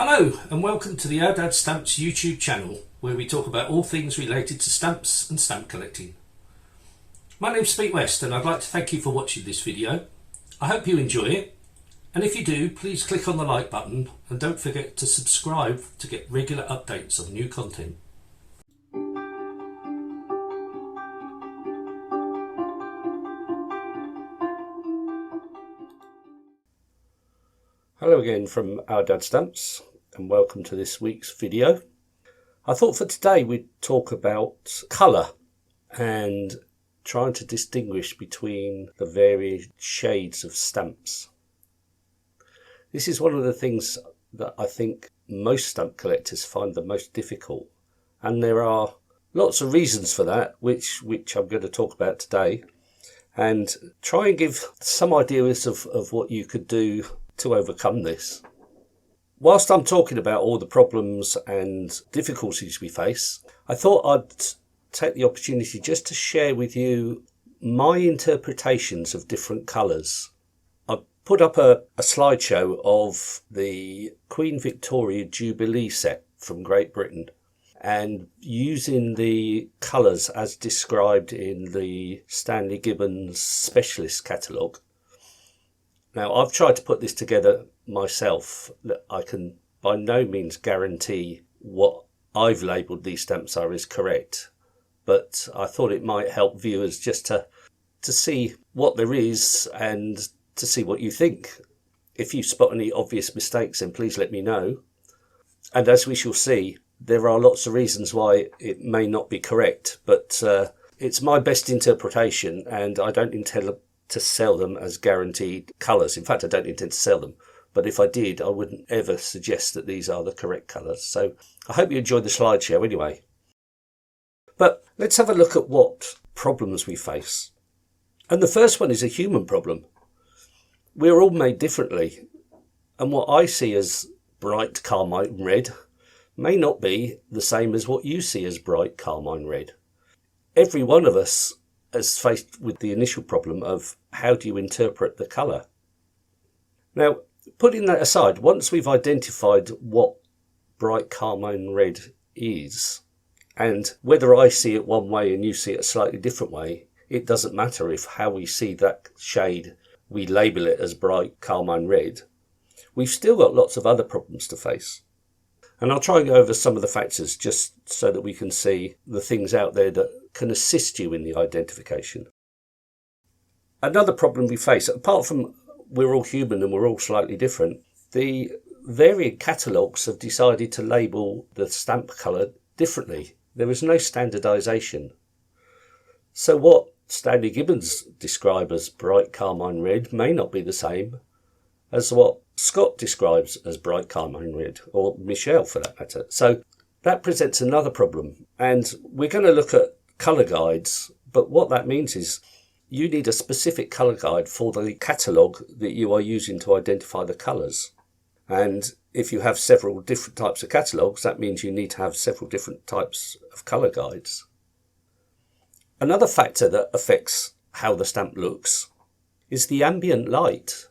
Hello and welcome to the Ourdadsstamps YouTube channel, where we talk about all things related to stamps and stamp collecting. My name's Pete West and I'd like to thank you for watching this video. I hope you enjoy it, and if you do, please click on the like button and don't forget to subscribe to get regular updates of new content. Hello again from Ourdadsstamps and welcome to this week's video. I thought for today we'd talk about colour and trying to distinguish between the various shades of stamps. This is one of the things that I think most stamp collectors find the most difficult, and there are lots of reasons for that which I'm going to talk about today, and try and give some ideas of what you could do to overcome this. Whilst I'm talking about all the problems and difficulties we face, I thought I'd take the opportunity just to share with you my interpretations of different colours. I've put up a slideshow of the Queen Victoria Jubilee set from Great Britain, and using the colours as described in the Stanley Gibbons Specialist Catalogue. Now, I've tried to put this together myself. I can by no means guarantee what I've labelled these stamps are is correct, but I thought it might help viewers just to see what there is and to see what you think. If you spot any obvious mistakes, then please let me know. And as we shall see, there are lots of reasons why it may not be correct, but it's my best interpretation, and I don't intend to sell them as guaranteed colours. In fact, I don't intend to sell them, but if I did, I wouldn't ever suggest that these are the correct colours. So I hope you enjoyed the slideshow anyway. But let's have a look at what problems we face. And the first one is a human problem. We're all made differently, and what I see as bright carmine red may not be the same as what you see as bright carmine red. Every one of us is faced with the initial problem of how do you interpret the colour. Now, putting that aside, once we've identified what bright carmine red is, and whether I see it one way and you see it a slightly different way, it doesn't matter if how we see that shade, we label it as bright carmine red, we've still got lots of other problems to face. And I'll try and go over some of the factors just so that we can see the things out there that can assist you in the identification. Another problem we face, apart from we're all human and we're all slightly different, the varied catalogues have decided to label the stamp colour differently. There is no standardisation. So what Stanley Gibbons described as bright carmine red may not be the same as what Scott describes as bright carmine red, or Michelle for that matter. So that presents another problem, and we're going to look at colour guides, but what that means is you need a specific colour guide for the catalogue that you are using to identify the colours. And if you have several different types of catalogues, that means you need to have several different types of colour guides. Another factor that affects how the stamp looks is the ambient light.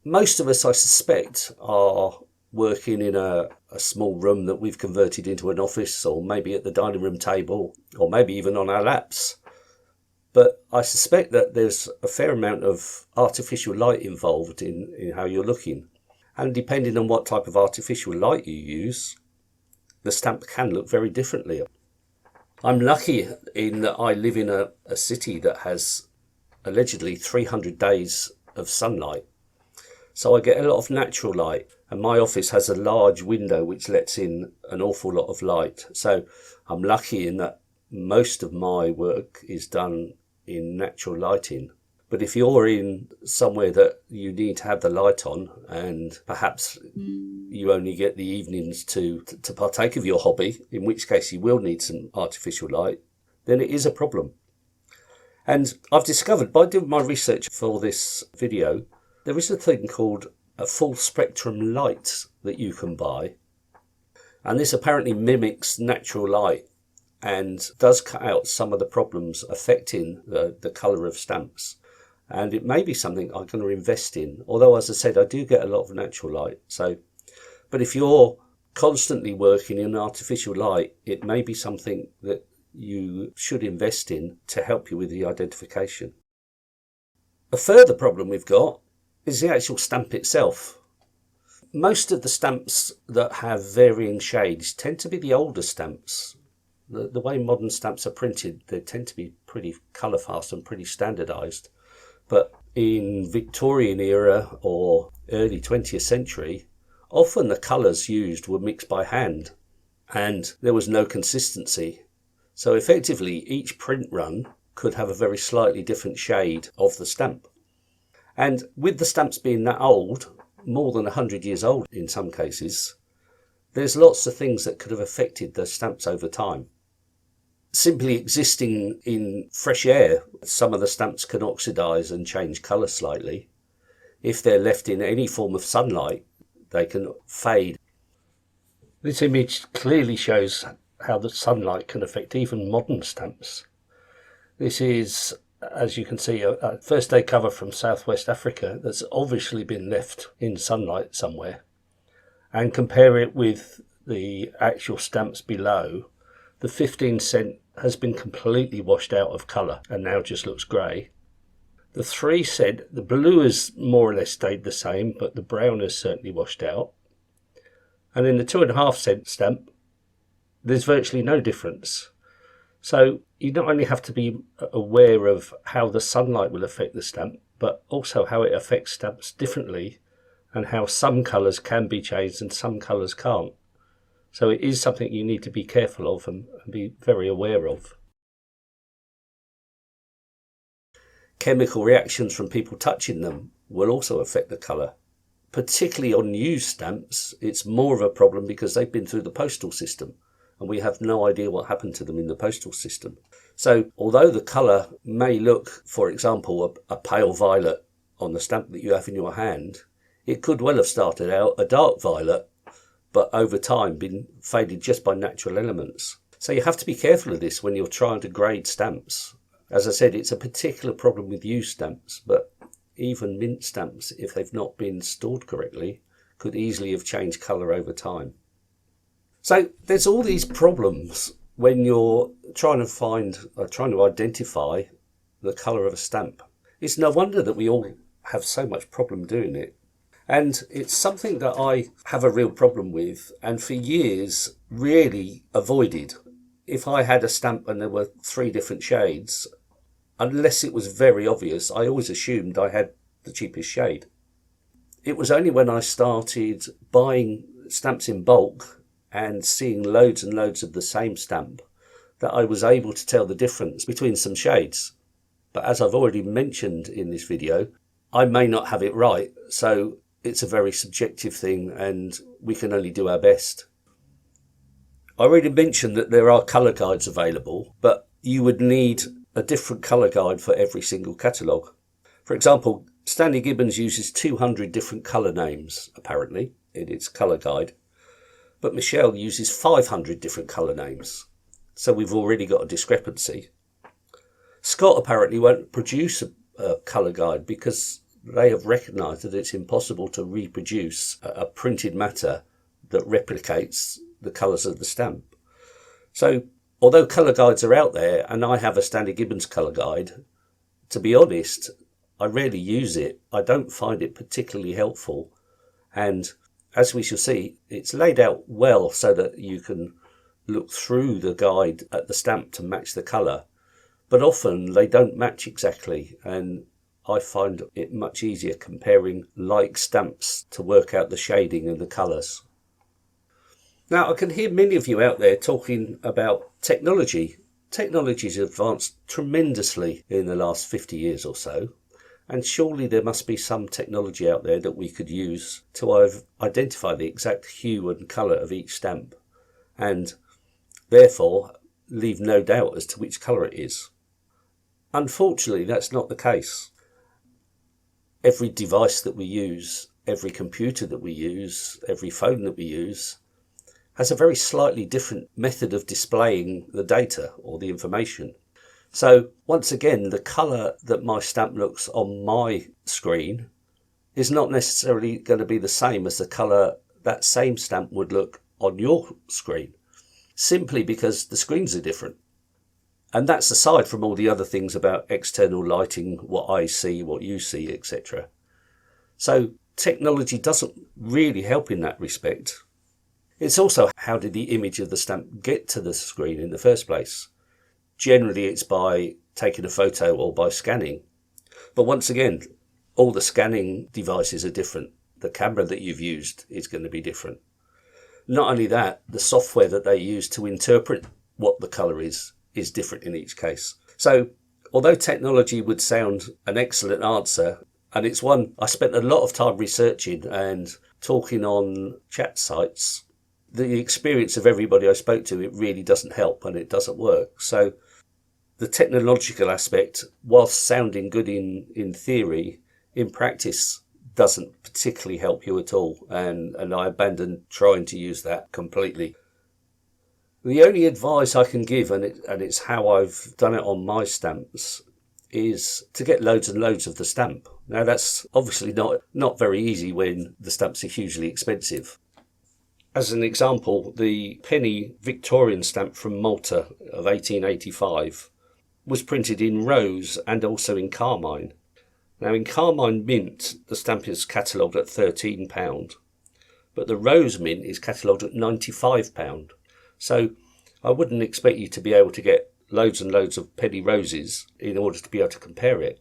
Most of us, I suspect, are working in a small room that we've converted into an office, or maybe at the dining room table, or maybe even on our laps. But I suspect that there's a fair amount of artificial light involved in how you're looking. And depending on what type of artificial light you use, the stamp can look very differently. I'm lucky in that I live in a city that has allegedly 300 days of sunlight. So I get a lot of natural light, and my office has a large window which lets in an awful lot of light. So I'm lucky in that most of my work is done in natural lighting. But if you're in somewhere that you need to have the light on, and perhaps you only get the evenings to partake of your hobby, in which case you will need some artificial light, then it is a problem. And I've discovered by doing my research for this video, there is a thing called a full spectrum light that you can buy, and this apparently mimics natural light and does cut out some of the problems affecting the colour of stamps. And it may be something I'm going to invest in, although as I said, I do get a lot of natural light. But if you're constantly working in artificial light, it may be something that you should invest in to help you with the identification. A further problem we've got is the actual stamp itself. Most of the stamps that have varying shades tend to be the older stamps. The way modern stamps are printed, they tend to be pretty colour fast and pretty standardised. But in Victorian era or early 20th century, often the colours used were mixed by hand and there was no consistency. So effectively each print run could have a very slightly different shade of the stamp. And with the stamps being that old, more than 100 years old in some cases, there's lots of things that could have affected the stamps over time. Simply existing in fresh air, some of the stamps can oxidise and change colour slightly. If they're left in any form of sunlight, they can fade. This image clearly shows how the sunlight can affect even modern stamps. This is, as you can see, a first day cover from Southwest Africa that's obviously been left in sunlight somewhere. And compare it with the actual stamps below. The 15-cent has been completely washed out of colour and now just looks grey. The 3-cent, the blue has more or less stayed the same, but the brown has certainly washed out. And in the 2.5-cent stamp, there's virtually no difference. So you not only have to be aware of how the sunlight will affect the stamp, but also how it affects stamps differently and how some colours can be changed and some colours can't. So it is something you need to be careful of and be very aware of. Chemical reactions from people touching them will also affect the colour. Particularly on used stamps, it's more of a problem because they've been through the postal system and we have no idea what happened to them in the postal system. So although the colour may look, for example, a pale violet on the stamp that you have in your hand, it could well have started out a dark violet, but over time been faded just by natural elements. So you have to be careful of this when you're trying to grade stamps. As I said, it's a particular problem with used stamps, but even mint stamps, if they've not been stored correctly, could easily have changed colour over time. So there's all these problems when you're trying to identify the colour of a stamp. It's no wonder that we all have so much problem doing it. And it's something that I have a real problem with and for years really avoided. If I had a stamp and there were 3 different shades, unless it was very obvious, I always assumed I had the cheapest shade. It was only when I started buying stamps in bulk and seeing loads and loads of the same stamp that I was able to tell the difference between some shades. But as I've already mentioned in this video, I may not have it right, so it's a very subjective thing and we can only do our best. I already mentioned that there are colour guides available, but you would need a different colour guide for every single catalogue. For example, Stanley Gibbons uses 200 different colour names, apparently, in its colour guide, but Michelle uses 500 different colour names. So we've already got a discrepancy. Scott apparently won't produce a colour guide because they have recognised that it's impossible to reproduce a printed matter that replicates the colours of the stamp. So although colour guides are out there and I have a Stanley Gibbons colour guide, to be honest, I rarely use it. I don't find it particularly helpful, and as we shall see, it's laid out well so that you can look through the guide at the stamp to match the colour, but often they don't match exactly, and I find it much easier comparing like stamps to work out the shading and the colours. Now, I can hear many of you out there talking about technology. Technology's advanced tremendously in the last 50 years or so, and surely there must be some technology out there that we could use to identify the exact hue and colour of each stamp, and therefore leave no doubt as to which colour it is. Unfortunately, that's not the case. Every device that we use, every computer that we use, every phone that we use has a very slightly different method of displaying the data or the information. So once again, the colour that my stamp looks on my screen is not necessarily going to be the same as the colour that same stamp would look on your screen, simply because the screens are different. And that's aside from all the other things about external lighting, what I see, what you see, etc. So technology doesn't really help in that respect. It's also, how did the image of the stamp get to the screen in the first place? Generally, it's by taking a photo or by scanning. But once again, all the scanning devices are different. The camera that you've used is going to be different. Not only that, the software that they use to interpret what the colour is different in each case. So although technology would sound an excellent answer, and it's one I spent a lot of time researching and talking on chat sites, the experience of everybody I spoke to, it really doesn't help and it doesn't work. So the technological aspect, whilst sounding good in theory, in practice doesn't particularly help you at all, and I abandoned trying to use that completely. The only advice I can give, and it's how I've done it on my stamps, is to get loads and loads of the stamp. Now that's obviously not very easy when the stamps are hugely expensive. As an example, the penny Victorian stamp from Malta of 1885 was printed in rose and also in carmine. Now in carmine mint, the stamp is catalogued at £13, but the rose mint is catalogued at £95. So I wouldn't expect you to be able to get loads and loads of penny roses in order to be able to compare it.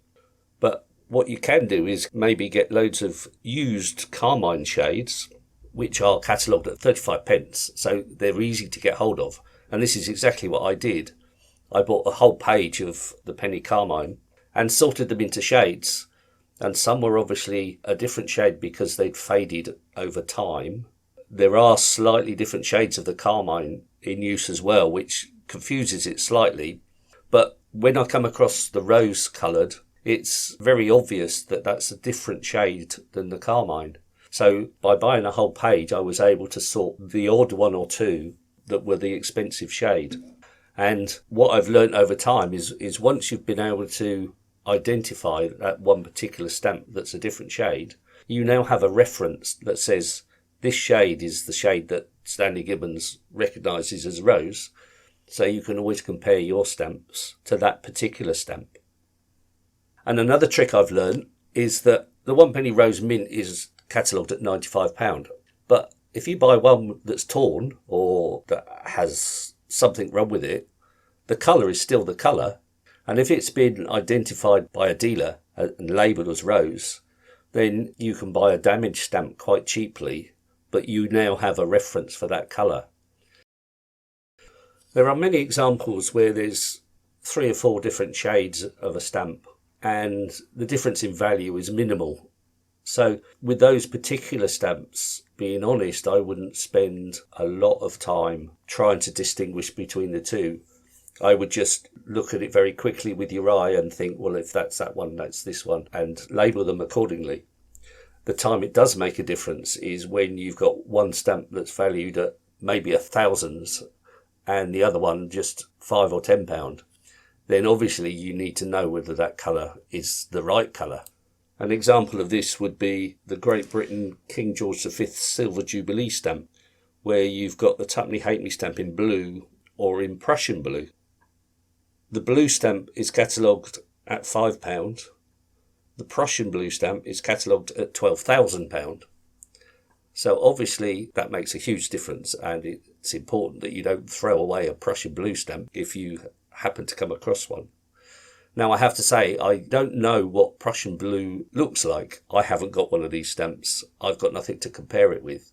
But what you can do is maybe get loads of used carmine shades, which are catalogued at 35p, so they're easy to get hold of. And this is exactly what I did. I bought a whole page of the penny carmine and sorted them into shades. And some were obviously a different shade because they'd faded over time. There are slightly different shades of the carmine in use as well, which confuses it slightly. But when I come across the rose coloured, it's very obvious that that's a different shade than the carmine. So by buying a whole page, I was able to sort the odd one or two that were the expensive shade. And what I've learnt over time is once you've been able to identify that one particular stamp that's a different shade, you now have a reference that says this shade is the shade that Stanley Gibbons recognises as rose, so you can always compare your stamps to that particular stamp. And another trick I've learned is that the one penny rose mint is catalogued at £95, but if you buy one that's torn or that has something wrong with it, the colour is still the colour, and if it's been identified by a dealer and labelled as rose, then you can buy a damaged stamp quite cheaply, but you now have a reference for that colour. There are many examples where there's 3 or 4 different shades of a stamp and the difference in value is minimal. So with those particular stamps, being honest, I wouldn't spend a lot of time trying to distinguish between the two. I would just look at it very quickly with your eye and think, well, if that's that one, that's this one, and label them accordingly. The time it does make a difference is when you've got one stamp that's valued at maybe £1,000 and the other one just £5 or £10. Then obviously you need to know whether that colour is the right colour. An example of this would be the Great Britain King George V Silver Jubilee stamp, where you've got the Twopenny Halfpenny stamp in blue or in Prussian blue. The blue stamp is catalogued at £5. The Prussian blue stamp is catalogued at £12,000. So obviously that makes a huge difference, and it's important that you don't throw away a Prussian blue stamp if you happen to come across one. Now I have to say, I don't know what Prussian blue looks like. I haven't got one of these stamps. I've got nothing to compare it with.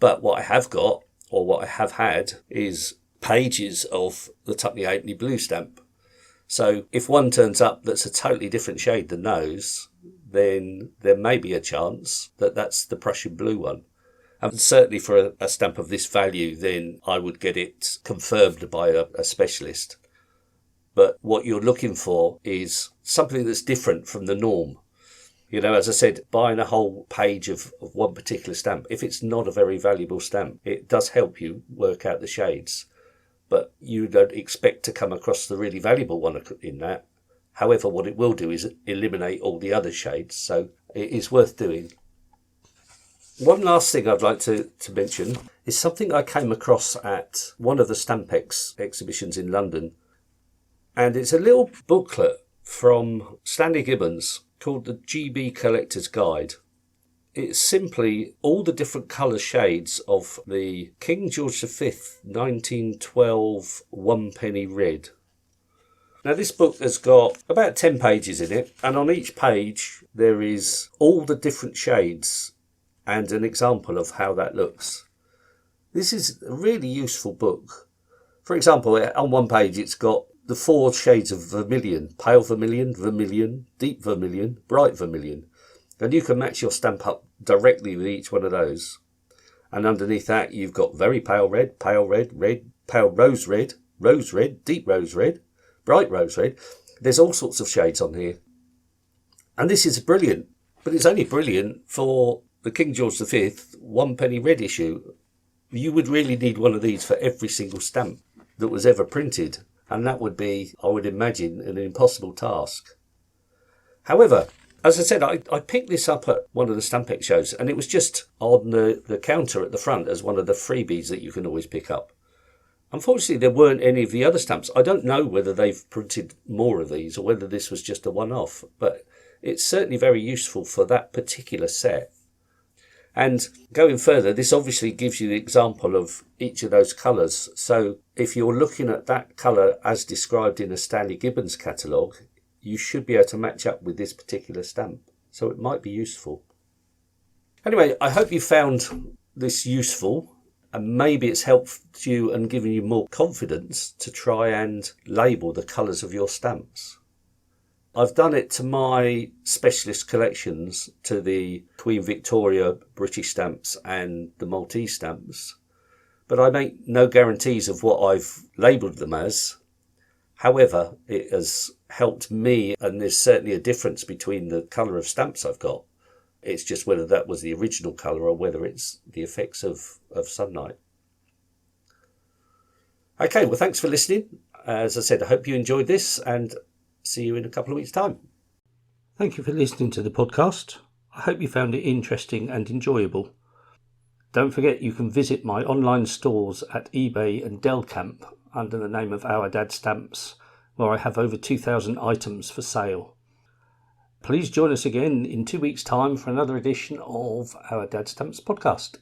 But what I have got, or what I have had, is pages of the Twopenny Halfpenny blue stamp. So if one turns up that's a totally different shade than those, then there may be a chance that that's the Prussian blue one. And certainly for a stamp of this value, then I would get it confirmed by a specialist. But what you're looking for is something that's different from the norm. You know, as I said, buying a whole page of one particular stamp, if it's not a very valuable stamp, it does help you work out the shades. But you don't expect to come across the really valuable one in that. However, what it will do is eliminate all the other shades, so it is worth doing. One last thing I'd like to mention is something I came across at one of the Stampex exhibitions in London. And it's a little booklet from Stanley Gibbons called the GB Collector's Guide. It's simply all the different colour shades of the King George V 1912 one penny red. Now this book has got about 10 pages in it, and on each page there is all the different shades and an example of how that looks. This is a really useful book. For example, on one page it's got the 4 shades of vermilion: pale vermilion, vermilion, deep vermilion, bright vermilion. And you can match your stamp up directly with each one of those. And underneath that you've got very pale red, red, pale rose red, deep rose red, bright rose red. There's all sorts of shades on here. And this is brilliant, but it's only brilliant for the King George V one penny red issue. You would really need one of these for every single stamp that was ever printed. And that would be, I would imagine, an impossible task. However, as I said, I picked this up at one of the Stampex shows, and it was just on the counter at the front as one of the freebies that you can always pick up. Unfortunately, there weren't any of the other stamps. I don't know whether they've printed more of these or whether this was just a one-off, but it's certainly very useful for that particular set. And going further, this obviously gives you the example of each of those colours. So if you're looking at that colour as described in a Stanley Gibbons catalogue, you should be able to match up with this particular stamp. So it might be useful. Anyway, I hope you found this useful, and maybe it's helped you and given you more confidence to try and label the colours of your stamps. I've done it to my specialist collections, to the Queen Victoria British stamps and the Maltese stamps, but I make no guarantees of what I've labelled them as. However, it has helped me, and there's certainly a difference between the colour of stamps I've got. It's just whether that was the original colour or whether it's the effects of sunlight. Okay, well, thanks for listening. As I said, I hope you enjoyed this, and see you in a couple of weeks' time. Thank you for listening to the podcast. I hope you found it interesting and enjoyable. Don't forget you can visit my online stores at eBay and Delcamp under the name of Ourdadsstamps, where I have over 2,000 items for sale. Please join us again in 2 weeks' time for another edition of Ourdadsstamps podcast.